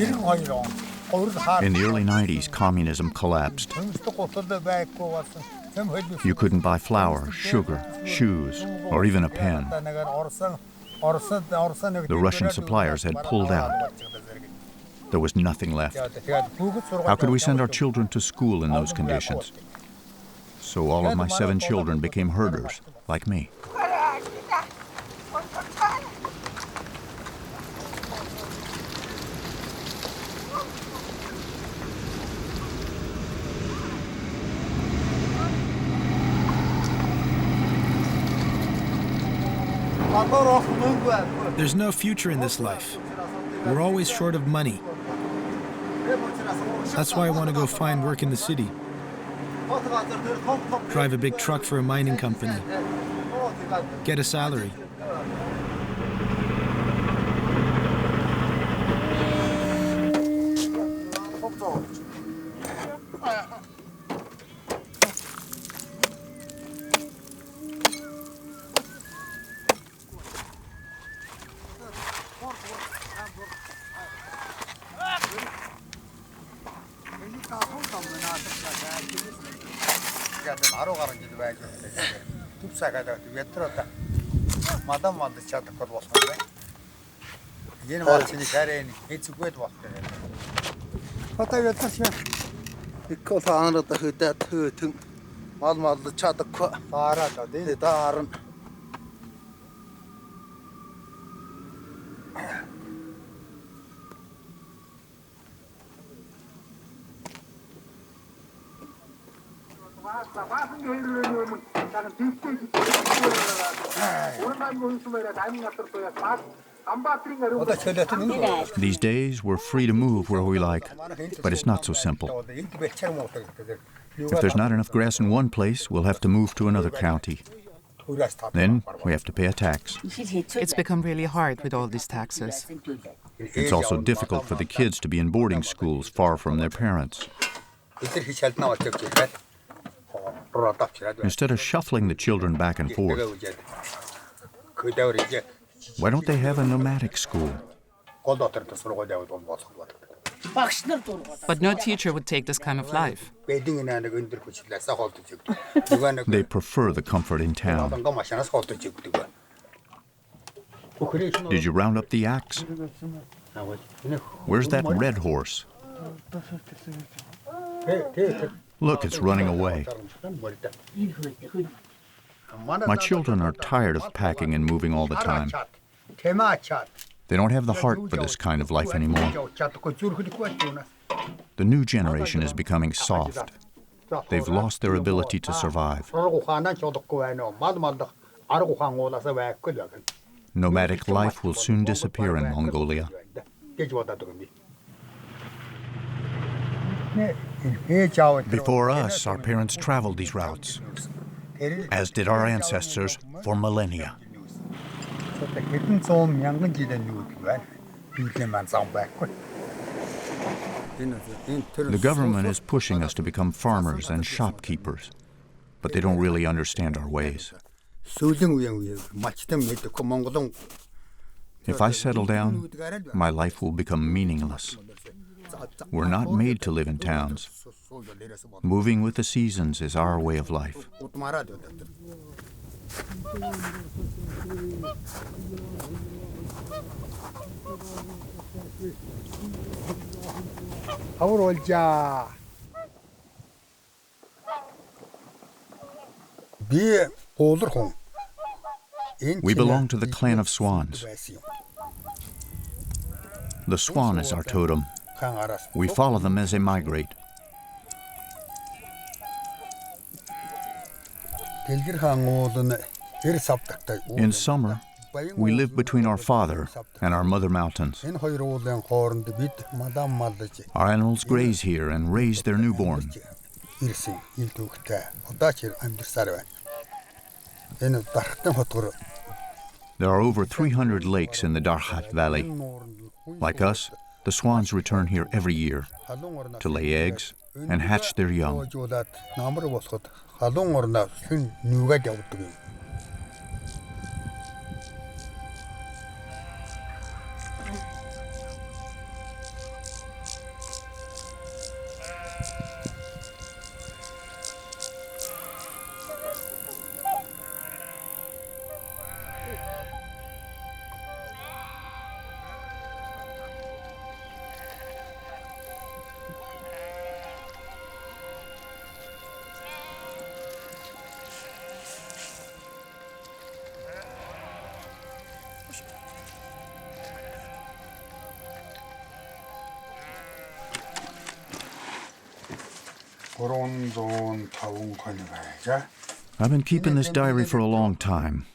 In the early 90s, communism collapsed. You couldn't buy flour, sugar, shoes, or even a pen. The Russian suppliers had pulled out. There was nothing left. How could we send our children to school in those conditions? So all of my 7 children became herders, like me. There's no future in this life. We're always short of money. That's why I want to go find work in the city. Drive a big truck for a mining company. Get a salary. These days, we're free to move where we like, but it's not so simple. If there's not enough grass in one place, we'll have to move to another county. Then we have to pay a tax. It's become really hard with all these taxes. It's also difficult for the kids to be in boarding schools far from their parents. Instead of shuffling the children back and forth, why don't they have a nomadic school? But no teacher would take this kind of life. They prefer the comfort in town. Did you round up the axe? Where's that red horse? Look, it's running away. My children are tired of packing and moving all the time. They don't have the heart for this kind of life anymore. The new generation is becoming soft. They've lost their ability to survive. Nomadic life will soon disappear in Mongolia. Before us, our parents traveled these routes, as did our ancestors for millennia. The government is pushing us to become farmers and shopkeepers, but they don't really understand our ways. If I settle down, my life will become meaningless. We're not made to live in towns. Moving with the seasons is our way of life. We belong to the clan of swans. The swan is our totem. We follow them as they migrate. In summer, we live between our father and our mother mountains. Our animals graze here and raise their newborn. There are over 300 lakes in the Darhat Valley. Like us, the swans return here every year to lay eggs and hatch their young. I've been keeping this diary for a long time.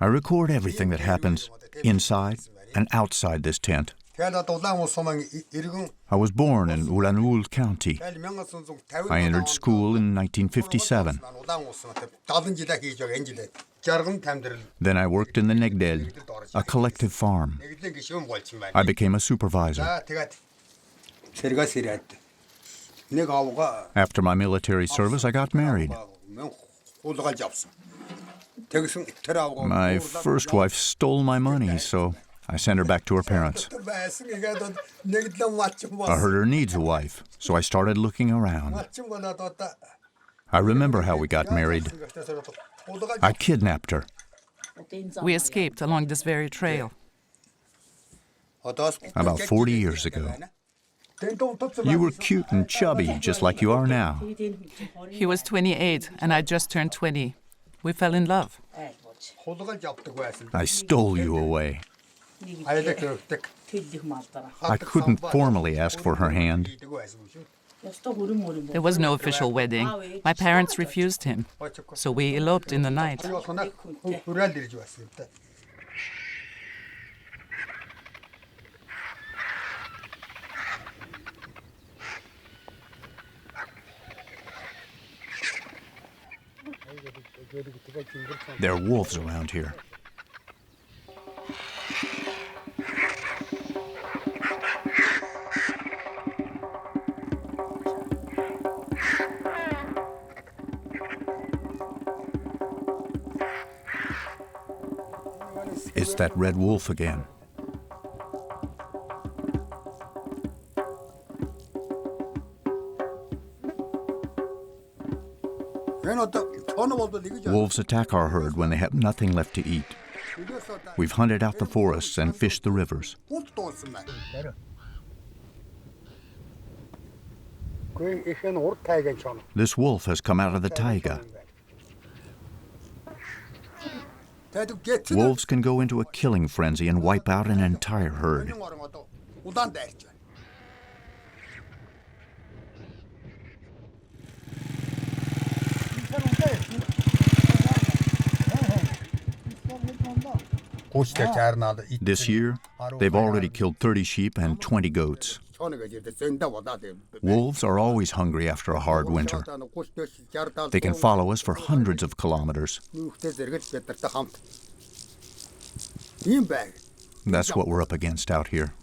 I record everything that happens inside and outside this tent. I was born in Ulan-Uul County. I entered school in 1957. Then I worked in the Negdel, a collective farm. I became a supervisor. After my military service, I got married. My first wife stole my money, so I sent her back to her parents. A herder needs a wife, so I started looking around. I remember how we got married. I kidnapped her. We escaped along this very trail. About 40 years ago. You were cute and chubby, just like you are now. He was 28 and I just turned 20. We fell in love. I stole you away. I couldn't formally ask for her hand. There was no official wedding. My parents refused him, so we eloped in the night. There are wolves around here. It's that red wolf again. Wolves attack our herd when they have nothing left to eat. We've hunted out the forests and fished the rivers. This wolf has come out of the Taïga. Wolves can go into a killing frenzy and wipe out an entire herd. This year, they've already killed 30 sheep and 20 goats. Wolves are always hungry after a hard winter. They can follow us for hundreds of kilometers. That's what we're up against out here.